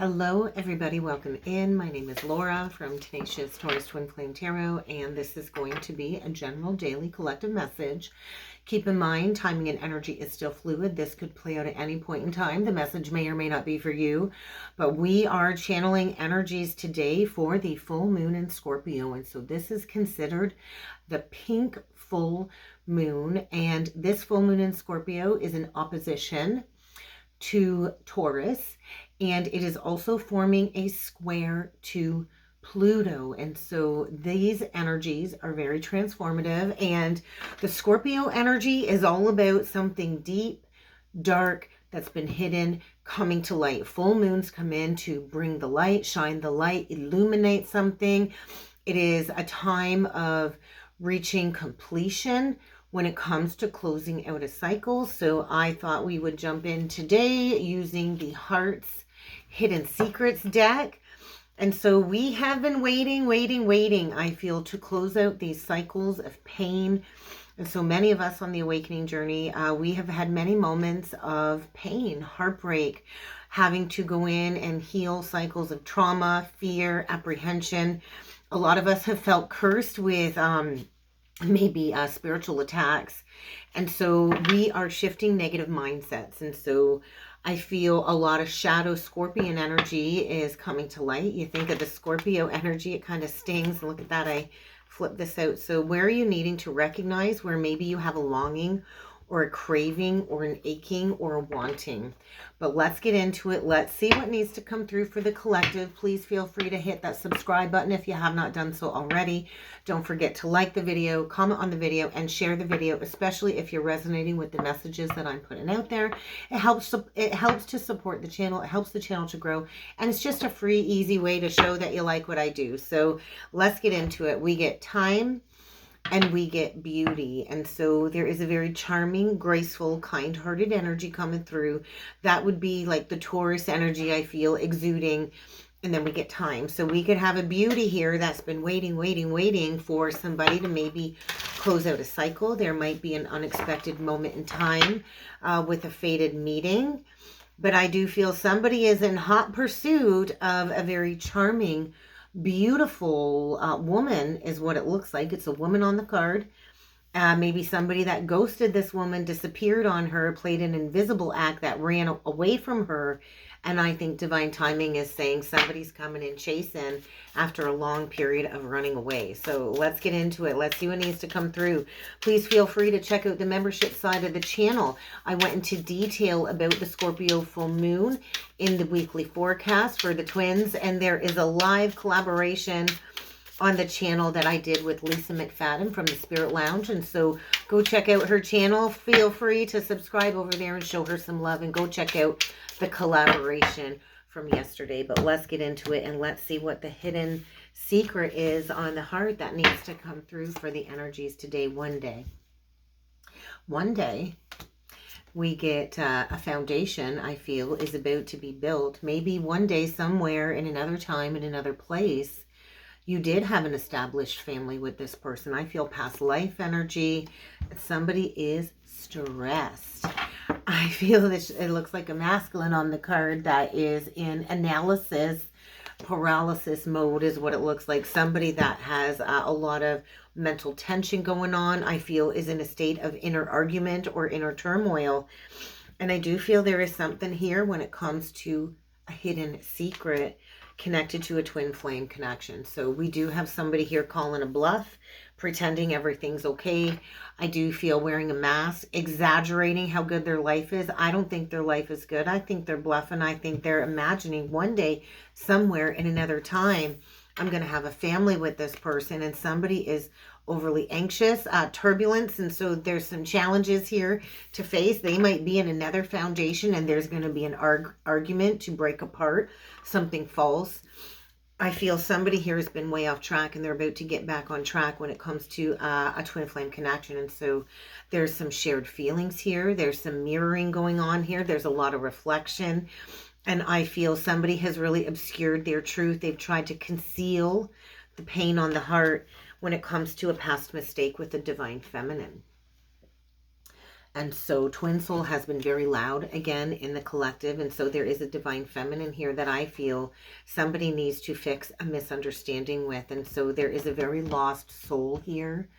Hello everybody, welcome in. My name is Laura from Tenacious Taurus Twin Flame Tarot, and this is going to be a general daily collective message. Keep in mind, timing and energy is still fluid. This could play out at any point in time. The message may or may not be for you, but we are channeling energies today for the full moon in Scorpio, and so this is considered the pink full moon, and this full moon in Scorpio is in opposition to Taurus, and it is also forming a square to Pluto. And so these energies are very transformative, and the Scorpio energy is all about something deep, dark, that's been hidden, coming to light. Full moons come in to bring the light, shine the light, illuminate something. It is a time of reaching completion when it comes to closing out a cycle. So I thought we would jump in today using the Heart's Hidden Secrets deck. And so we have been waiting, I feel, to close out these cycles of pain. And so many of us on the awakening journey, we have had many moments of pain, heartbreak, having to go in and heal cycles of trauma, fear, apprehension. A lot of us have felt cursed with maybe spiritual attacks, and so we are shifting negative mindsets. And so I feel a lot of shadow scorpion energy is coming to light. You think of the Scorpio energy, it kind of stings. Look at that, I flipped this out. So where are you needing to recognize where maybe you have a longing or a craving or an aching or a wanting? But let's get into it. Let's see what needs to come through for the collective. Please feel free to hit that subscribe button if you have not done so already. Don't forget to like the video, comment on the video, and share the video, especially if you're resonating with the messages that I'm putting out there. It helps to support the channel. It helps the channel to grow. And it's just a free, easy way to show that you like what I do. So let's get into it. We get time and we get beauty. And so there is a very charming, graceful, kind-hearted energy coming through. That would be like the Taurus energy, I feel, exuding. And then we get time. So we could have a beauty here that's been waiting for somebody to maybe close out a cycle. There might be an unexpected moment in time with a fated meeting. But I do feel somebody is in hot pursuit of a very charming, beautiful woman is what it looks like. It's a woman on the card. Maybe somebody that ghosted this woman, disappeared on her, played an invisible act that ran away from her. And I think divine timing is saying somebody's coming in chasing after a long period of running away. So let's get into it. Let's see what needs to come through. Please feel free to check out the membership side of the channel. I went into detail about the Scorpio full moon in the weekly forecast for the twins. And there is a live collaboration on the channel that I did with Lisa McFadden from the Spirit Lounge. And so go check out her channel. Feel free to subscribe over there and show her some love, and go check out the collaboration from yesterday. But let's get into it and let's see what the hidden secret is on the heart that needs to come through for the energies today. One day we get a foundation, I feel, is about to be built. Maybe one day, somewhere in another time, in another place, you did have an established family with this person. I feel past life energy. Somebody is stressed. I feel this, it looks like a masculine on the card that is in analysis paralysis mode is what it looks like. Somebody that has a lot of mental tension going on, I feel, is in a state of inner argument or inner turmoil. And I do feel there is something here when it comes to a hidden secret connected to a twin flame connection. So we do have somebody here calling a bluff, pretending everything's okay. I do feel wearing a mask, exaggerating how good their life is. I don't think their life is good. I think they're bluffing. I think they're imagining one day, somewhere in another time, I'm going to have a family with this person, and somebody is overly anxious, turbulence, and so there's some challenges here to face. They might be in another foundation, and there's going to be an argument to break apart something false. I feel somebody here has been way off track, and they're about to get back on track when it comes to a twin flame connection. And so there's some shared feelings here. There's some mirroring going on here. There's a lot of reflection. And I feel somebody has really obscured their truth. They've tried to conceal the pain on the heart when it comes to a past mistake with the divine feminine. And so twin soul has been very loud again in the collective. And so there is a divine feminine here that I feel somebody needs to fix a misunderstanding with. And so there is a very lost soul here,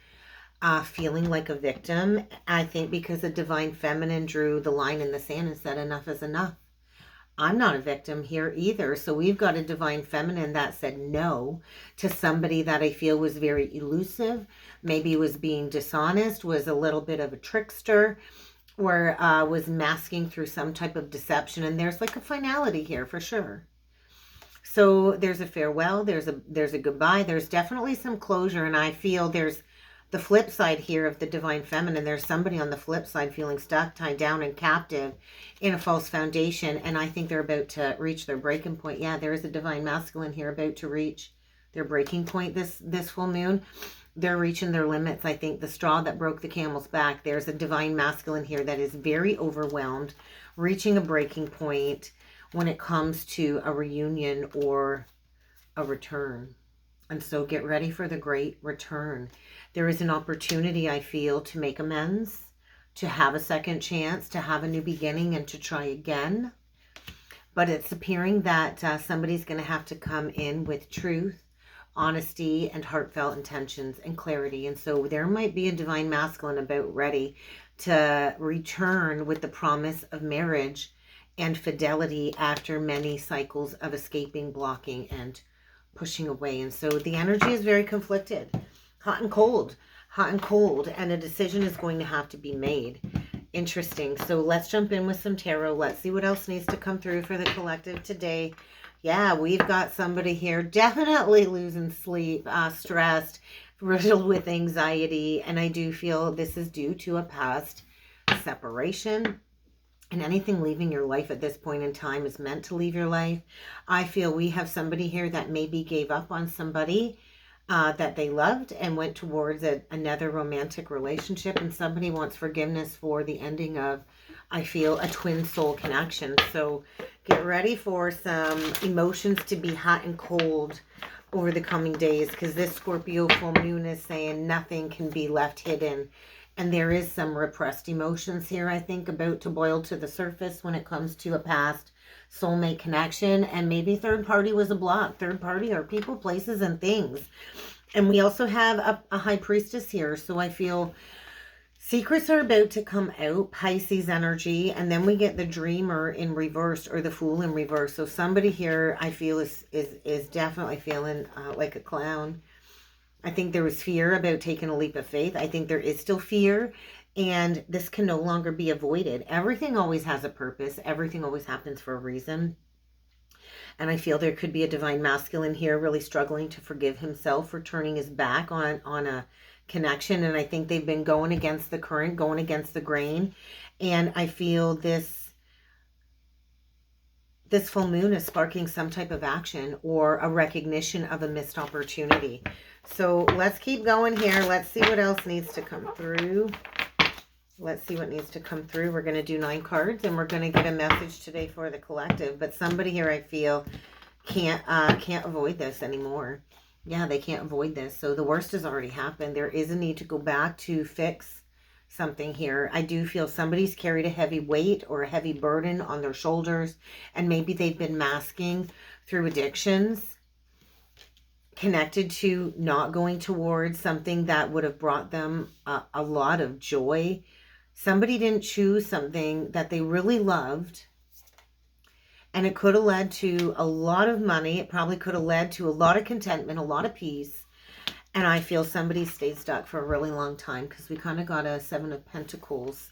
feeling like a victim. I think because the divine feminine drew the line in the sand and said enough is enough. I'm not a victim here either. So we've got a divine feminine that said no to somebody that I feel was very elusive, maybe was being dishonest, was a little bit of a trickster, or was masking through some type of deception. And there's like a finality here for sure. So there's a farewell, there's a goodbye, there's definitely some closure. And I feel there's the flip side here of the divine feminine. There's somebody on the flip side feeling stuck, tied down, and captive in a false foundation. And I think they're about to reach their breaking point. Yeah, there is a divine masculine here about to reach their breaking point this full moon. They're reaching their limits. I think the straw that broke the camel's back. There's a divine masculine here that is very overwhelmed, reaching a breaking point when it comes to a reunion or a return. And so get ready for the great return. There is an opportunity, I feel, to make amends, to have a second chance, to have a new beginning, and to try again. But it's appearing that somebody's going to have to come in with truth, honesty, and heartfelt intentions and clarity. And so there might be a divine masculine about ready to return with the promise of marriage and fidelity after many cycles of escaping, blocking, and pushing away. And so the energy is very conflicted, hot and cold, and a decision is going to have to be made. Interesting. So let's jump in with some tarot. Let's see what else needs to come through for the collective today. Yeah, we've got somebody here definitely losing sleep, stressed, riddled with anxiety. And I do feel this is due to a past separation. And anything leaving your life at this point in time is meant to leave your life. I feel we have somebody here that maybe gave up on somebody that they loved and went towards another romantic relationship. And somebody wants forgiveness for the ending of, I feel, a twin soul connection. So get ready for some emotions to be hot and cold over the coming days, because this Scorpio full moon is saying nothing can be left hidden. And there is some repressed emotions here, I think, about to boil to the surface when it comes to a past soulmate connection. And maybe third party was a block. Third party are people, places, and things. And we also have a high priestess here. So I feel secrets are about to come out, Pisces energy. And then we get the dreamer in reverse, or the fool in reverse. So somebody here, I feel, is definitely feeling like a clown. I think there was fear about taking a leap of faith. I think there is still fear, and this can no longer be avoided. Everything always has a purpose. Everything always happens for a reason. And I feel there could be a divine masculine here really struggling to forgive himself for turning his back on a connection. And I think they've been going against the current, going against the grain. And I feel this full moon is sparking some type of action or a recognition of a missed opportunity. So let's keep going here. Let's see what else needs to come through. Let's see what needs to come through. We're going to do 9 cards, and we're going to get a message today for the collective. But somebody here, I feel, can't avoid this anymore. Yeah, they can't avoid this. So the worst has already happened. There is a need to go back to fix something here. I do feel somebody's carried a heavy weight or a heavy burden on their shoulders, and maybe they've been masking through addictions connected to not going towards something that would have brought them a lot of joy. Somebody didn't choose something that they really loved, and it could have led to a lot of money. It probably could have led to a lot of contentment, a lot of peace. And I feel somebody stayed stuck for a really long time, because we kind of got a 7 of Pentacles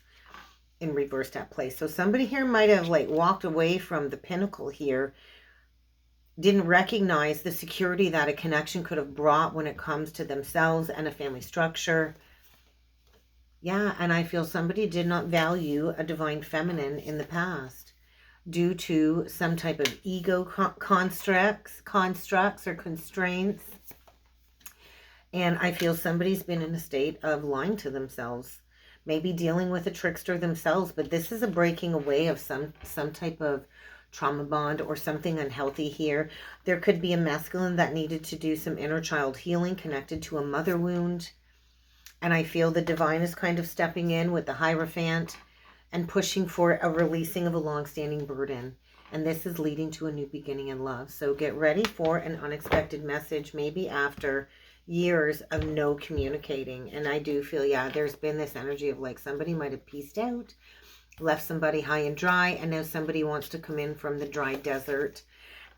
in reversed at play. So somebody here might have like walked away from the pinnacle here, didn't recognize the security that a connection could have brought when it comes to themselves and a family structure. Yeah, and I feel somebody did not value a divine feminine in the past due to some type of ego constructs or constraints. And I feel somebody's been in a state of lying to themselves, maybe dealing with a trickster themselves. But this is a breaking away of some type of trauma bond or something unhealthy here. There could be a masculine that needed to do some inner child healing connected to a mother wound. And I feel the divine is kind of stepping in with the Hierophant and pushing for a releasing of a long-standing burden. And this is leading to a new beginning in love. So get ready for an unexpected message, maybe after years of no communicating. And I do feel, yeah, there's been this energy of like somebody might have pieced out, left somebody high and dry, and now somebody wants to come in from the dry desert.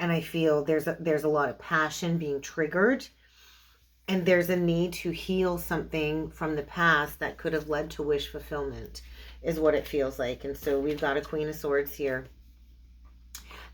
And I feel there's a lot of passion being triggered. And there's a need to heal something from the past that could have led to wish fulfillment, is what it feels like. And so we've got a Queen of Swords here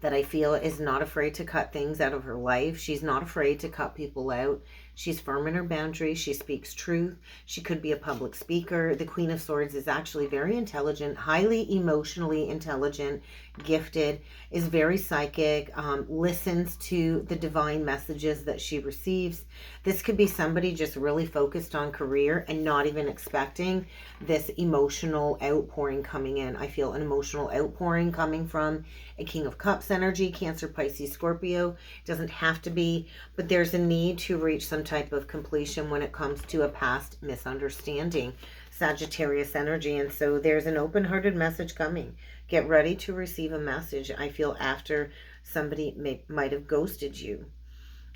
that I feel is not afraid to cut things out of her life. She's not afraid to cut people out. She's firm in her boundaries. She speaks truth. She could be a public speaker. The Queen of Swords is actually very intelligent, highly emotionally intelligent, gifted, is very psychic, listens to the divine messages that she receives. This could be somebody just really focused on career and not even expecting this emotional outpouring coming in. I feel an emotional outpouring coming from a King of Cups energy, Cancer, Pisces, Scorpio. It doesn't have to be, but there's a need to reach some type of completion when it comes to a past misunderstanding, Sagittarius energy. And so there's an open-hearted message coming. Get ready to receive a message, I feel, after somebody might have ghosted you.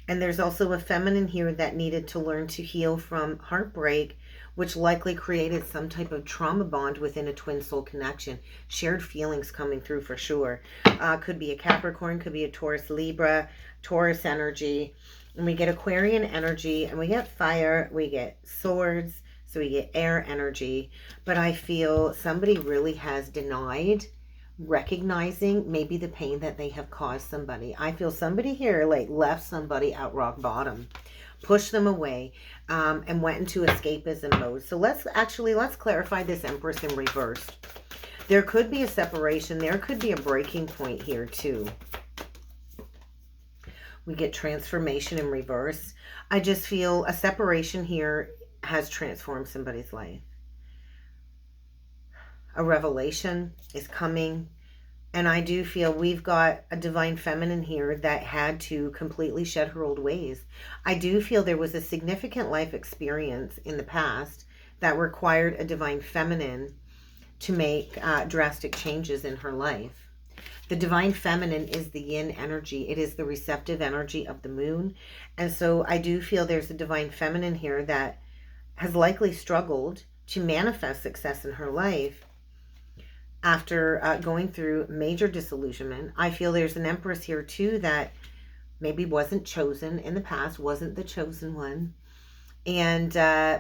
And there's also a feminine here that needed to learn to heal from heartbreak, which likely created some type of trauma bond within a twin soul connection. Shared feelings coming through for sure. Could be a Capricorn, could be a Taurus, Libra, Taurus energy. And we get Aquarian energy, and we get fire, we get swords, so we get air energy. But I feel somebody really has denied recognizing maybe the pain that they have caused somebody. I feel somebody here like left somebody at rock bottom, pushed them away, and went into escapism mode. So let's clarify this Empress in reverse. There could be a separation. There could be a breaking point here too. We get transformation in reverse. I just feel a separation here has transformed somebody's life. A revelation is coming. And I do feel we've got a divine feminine here that had to completely shed her old ways. I do feel there was a significant life experience in the past that required a divine feminine to make drastic changes in her life. The divine feminine is the yin energy. It is the receptive energy of the moon. And so I do feel there's a divine feminine here that has likely struggled to manifest success in her life after going through major disillusionment. I feel there's an Empress here too that maybe wasn't chosen in the past, wasn't the chosen one, and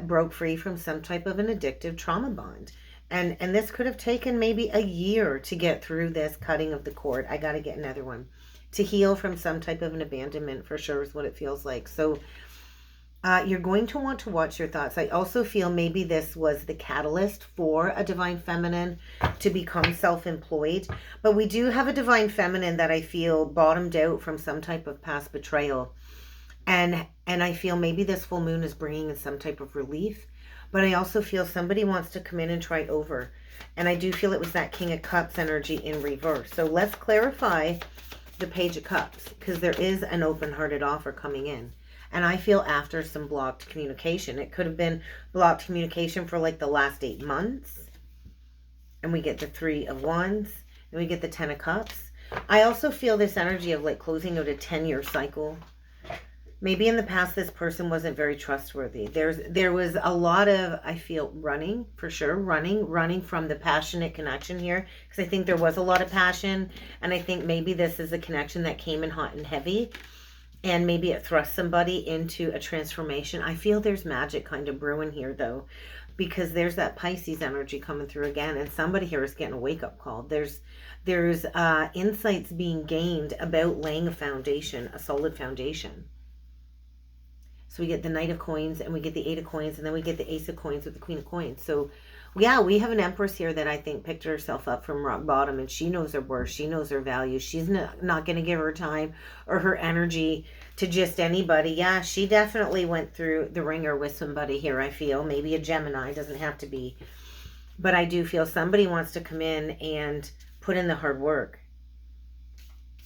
broke free from some type of an addictive trauma bond. And this could have taken maybe a year to get through this cutting of the cord. I got to get another one. To heal from some type of an abandonment, for sure, is what it feels like. So you're going to want to watch your thoughts. I also feel maybe this was the catalyst for a divine feminine to become self-employed. But we do have a divine feminine that I feel bottomed out from some type of past betrayal. And I feel maybe this full moon is bringing in some type of relief. But I also feel somebody wants to come in and try over. And I do feel it was that King of Cups energy in reverse. So let's clarify the Page of Cups, because there is an open-hearted offer coming in. And I feel after some blocked communication. It could have been blocked communication for like the last 8 months. And we get the Three of Wands. And we get the Ten of Cups. I also feel this energy of like closing out a 10-year cycle. Maybe in the past this person wasn't very trustworthy. There was a lot of, I feel, running, for sure. Running from the passionate connection here. Because I think there was a lot of passion. And I think maybe this is a connection that came in hot and heavy. And maybe it thrust somebody into a transformation. I feel there's magic kind of brewing here, though, because there's that Pisces energy coming through again, and somebody here is getting a wake-up call. There's insights being gained about laying a foundation, a solid foundation. So we get the Knight of Coins, and we get the Eight of Coins, and then we get the Ace of Coins with the Queen of Coins. So yeah, we have an Empress here that I think picked herself up from rock bottom, and she knows her worth. She knows her value. She's not going to give her time or her energy to just anybody. Yeah, she definitely went through the ringer with somebody here, I feel. Maybe a Gemini. Doesn't have to be. But I do feel somebody wants to come in and put in the hard work.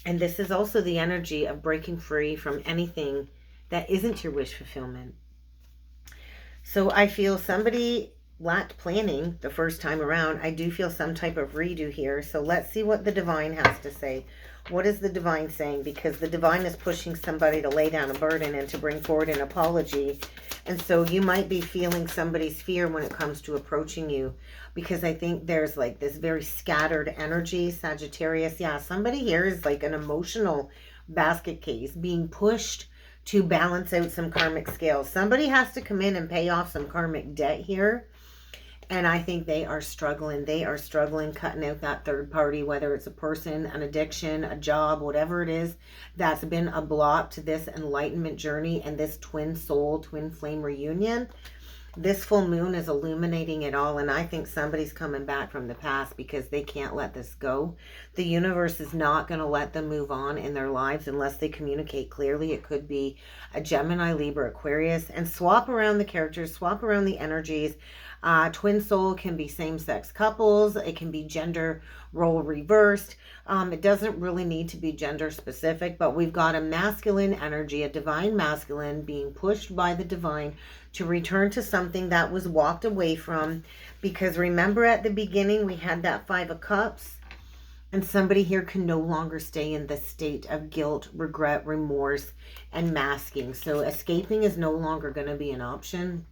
And this is also the energy of breaking free from anything that isn't your wish fulfillment. So I feel somebody lacked planning the first time around. I do feel some type of redo here. So let's see what the divine has to say. What is the divine saying? Because the divine is pushing somebody to lay down a burden and to bring forward an apology. And so you might be feeling somebody's fear when it comes to approaching you, because I think there's like this very scattered energy, Sagittarius. Yeah, somebody here is like an emotional basket case being pushed to balance out some karmic scales. Somebody has to come in and pay off some karmic debt here. And I think they are struggling. They are struggling cutting out that third party, whether it's a person, an addiction, a job, whatever it is that's been a block to this enlightenment journey and this twin soul, twin flame reunion. This full moon is illuminating it all, and I think somebody's coming back from the past because they can't let this go. The universe is not going to let them move on in their lives unless they communicate clearly. It could be a Gemini, Libra, Aquarius, and swap around the characters, swap around the energies. Twin soul can be same-sex couples. It can be gender role reversed. It doesn't really need to be gender specific, but we've got a masculine energy, a divine masculine being pushed by the divine to return to something that was walked away from. Because remember at the beginning, we had that 5 of Cups, and somebody here can no longer stay in the state of guilt, regret, remorse, and masking. So escaping is no longer going to be an option.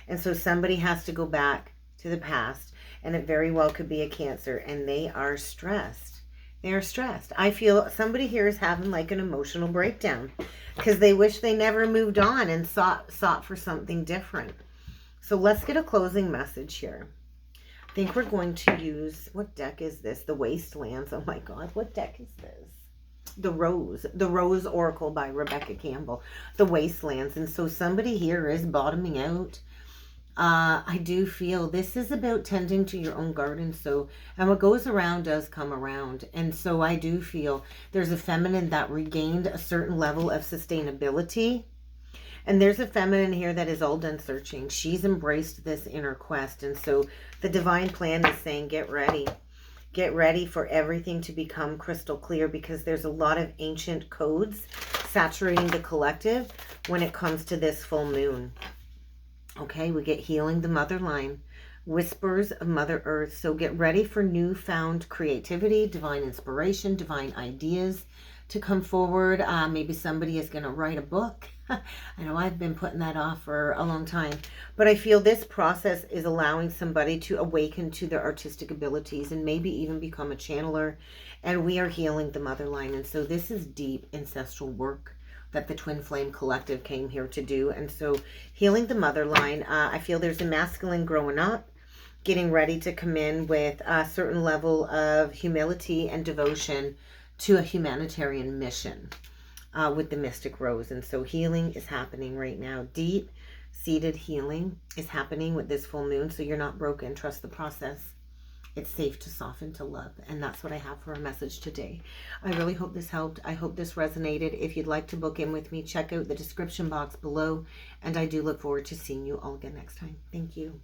And so somebody has to go back to the past, and it very well could be a Cancer, and they are stressed. They are stressed. I feel somebody here is having like an emotional breakdown because they wish they never moved on and sought for something different. So let's get a closing message here. I think we're going to use, what deck is this? The Wastelands. Oh my God, what deck is this? The Rose Oracle by Rebecca Campbell. The Wastelands. And so somebody here is bottoming out. I do feel this is about tending to your own garden. So, and what goes around does come around. And so I do feel there's a feminine that regained a certain level of sustainability. And there's a feminine here that is all done searching. She's embraced this inner quest. And so the divine plan is saying, get ready. Get ready for everything to become crystal clear, because there's a lot of ancient codes saturating the collective when it comes to this full moon. Okay, we get healing the mother line, whispers of Mother Earth. So get ready for newfound creativity, divine inspiration, divine ideas to come forward. Maybe somebody is going to write a book. I know I've been putting that off for a long time, but I feel this process is allowing somebody to awaken to their artistic abilities and maybe even become a channeler. And we are healing the mother line. And so this is deep ancestral work that the Twin Flame Collective came here to do. And so healing the mother line, I feel there's a masculine growing up, getting ready to come in with a certain level of humility and devotion to a humanitarian mission with the Mystic Rose. And so healing is happening right now. Deep-seated healing is happening with this full moon. So you're not broken. Trust the process. It's safe to soften to love. And that's what I have for a message today. I really hope this helped. I hope this resonated. If you'd like to book in with me, check out the description box below. And I do look forward to seeing you all again next time. Thank you.